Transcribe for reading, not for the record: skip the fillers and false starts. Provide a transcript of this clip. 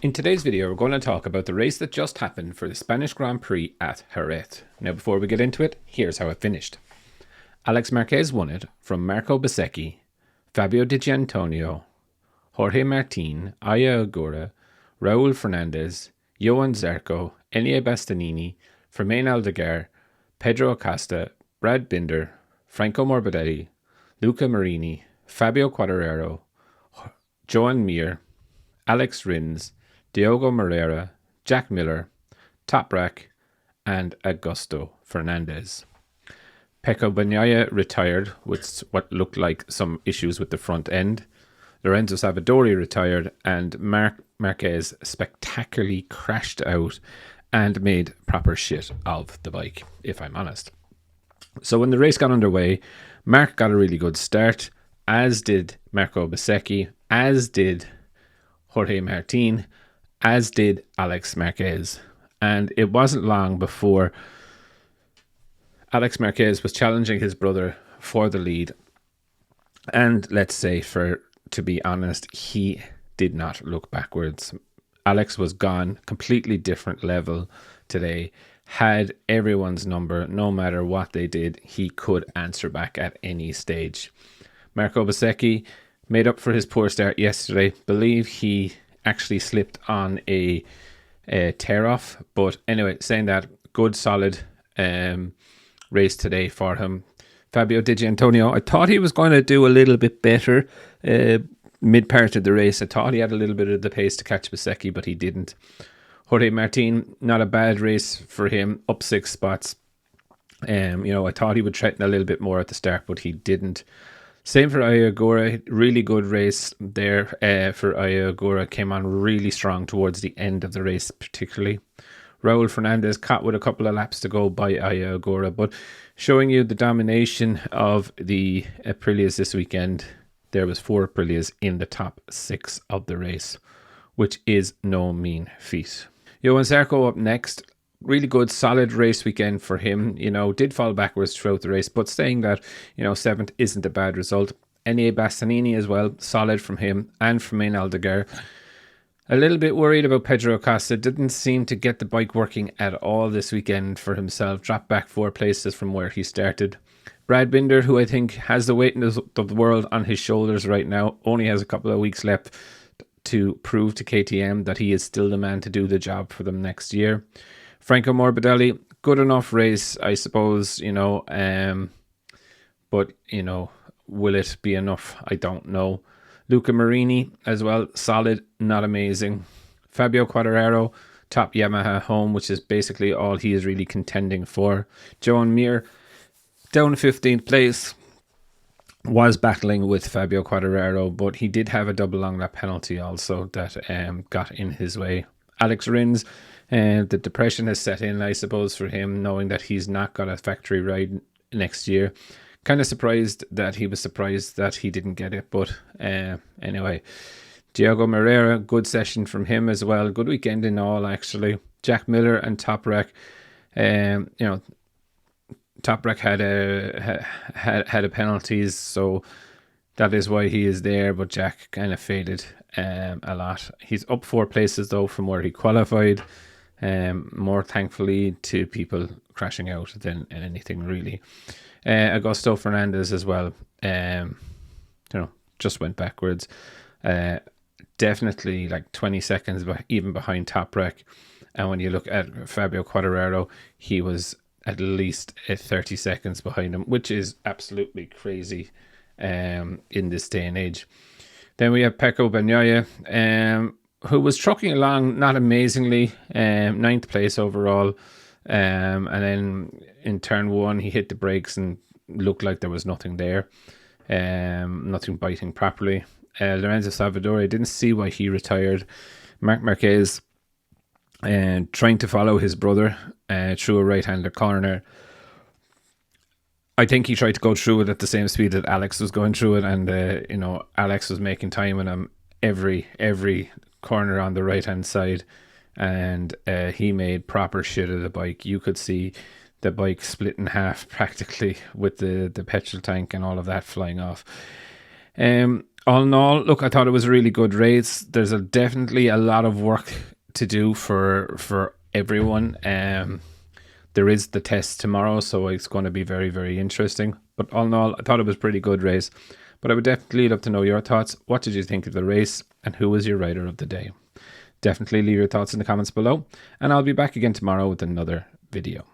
In today's video, we're going to talk about the race that just happened for the Spanish Grand Prix at Jerez. Now, before we get into it, here's how it finished. Alex Marquez won it from Marco Bezzecchi, Fabio Di Giannantonio, Jorge Martin, Aya Agura, Raul Fernandez, Johan Zarco, Elie Bastianini, Fermin Aldeguer, Pedro Acosta, Brad Binder, Franco Morbidelli, Luca Marini, Fabio Quartararo, Joan Mir, Alex Rins, Diogo Moreira, Jack Miller, Toprak, and Augusto Fernandez. Pecco Bagnaia retired with what looked like some issues with the front end. Lorenzo Savadori retired, and Marc Marquez spectacularly crashed out and made proper shit of the bike, if I'm honest. So when the race got underway, Marc got a really good start, as did Marco Bezzecchi, as did Jorge Martin, as did Alex Marquez. And it wasn't long before Alex Marquez was challenging his brother for the lead. And let's say, to be honest, he did not look backwards. Alex was gone, completely different level today. Had everyone's number, no matter what they did, he could answer back at any stage. Marco Bezzecchi made up for his poor start yesterday. Believe he actually slipped on a tear off. But anyway, saying that, good solid race today for him. Fabio Di Giannantonio, I thought he was going to do a little bit better mid part of the race. I thought he had a little bit of the pace to catch Bezzecchi, but he didn't. Jorge Martin, not a bad race for him, up 6 spots. I thought he would threaten a little bit more at the start, but he didn't. Same for Aya Agura, really good race there for Aya Agura. Came on really strong towards the end of the race, particularly. Raul Fernandez caught with a couple of laps to go by Aya Agura, but showing you the domination of the Aprilias this weekend. There was 4 Aprilias in the top 6 of the race, which is no mean feat. Johan Zarco up next. Really good, solid race weekend for him. Did fall backwards throughout the race, but saying that, 7th isn't a bad result. Elie Bastianini as well, solid from him, and Fermin Aldeguer. A little bit worried about Pedro Acosta. Didn't seem to get the bike working at all this weekend for himself. Dropped back 4 places from where he started. Brad Binder, who I think has the weight of the world on his shoulders right now, only has a couple of weeks left to prove to KTM that he is still the man to do the job for them next year. Franco Morbidelli, good enough race, I suppose, but, will it be enough? I don't know. Luca Marini as well, solid, not amazing. Fabio Quartararo, top Yamaha home, which is basically all he is really contending for. Joan Mir, down 15th place, was battling with Fabio Quartararo, but he did have a double long lap penalty also that got in his way. Alex Rins, the depression has set in, I suppose, for him, knowing that he's not got a factory ride next year. Kind of surprised that he didn't get it, but anyway. Diogo Moreira, good session from him as well. Good weekend in all, actually. Jack Miller and Toprak, Toprak had a penalties, so that is why he is there, but Jack kind of faded a lot. He's up 4 places though from where he qualified, more thankfully to people crashing out than anything really. Augusto Fernandez as well, just went backwards. Definitely like 20 seconds even behind Toprak. And when you look at Fabio Quartararo, he was at least 30 seconds behind him, which is absolutely crazy in this day and age. Then we have Pecco Bagnaia, who was trucking along not amazingly, 9th place overall. And then in turn 1, he hit the brakes and looked like there was nothing there, nothing biting properly. Lorenzo Savadori, didn't see why he retired. Marc Marquez, trying to follow his brother through a right-hander corner. I think he tried to go through it at the same speed that Alex was going through it, and Alex was making time on him every corner on the right-hand side, and he made proper shit of the bike. You could see the bike split in half practically with the petrol tank and all of that flying off. All in all, look, I thought it was a really good race. There's definitely a lot of work to do for everyone. There is the test tomorrow, so it's going to be very, very interesting. But all in all, I thought it was a pretty good race. But I would definitely love to know your thoughts. What did you think of the race, and who was your rider of the day? Definitely leave your thoughts in the comments below, and I'll be back again tomorrow with another video.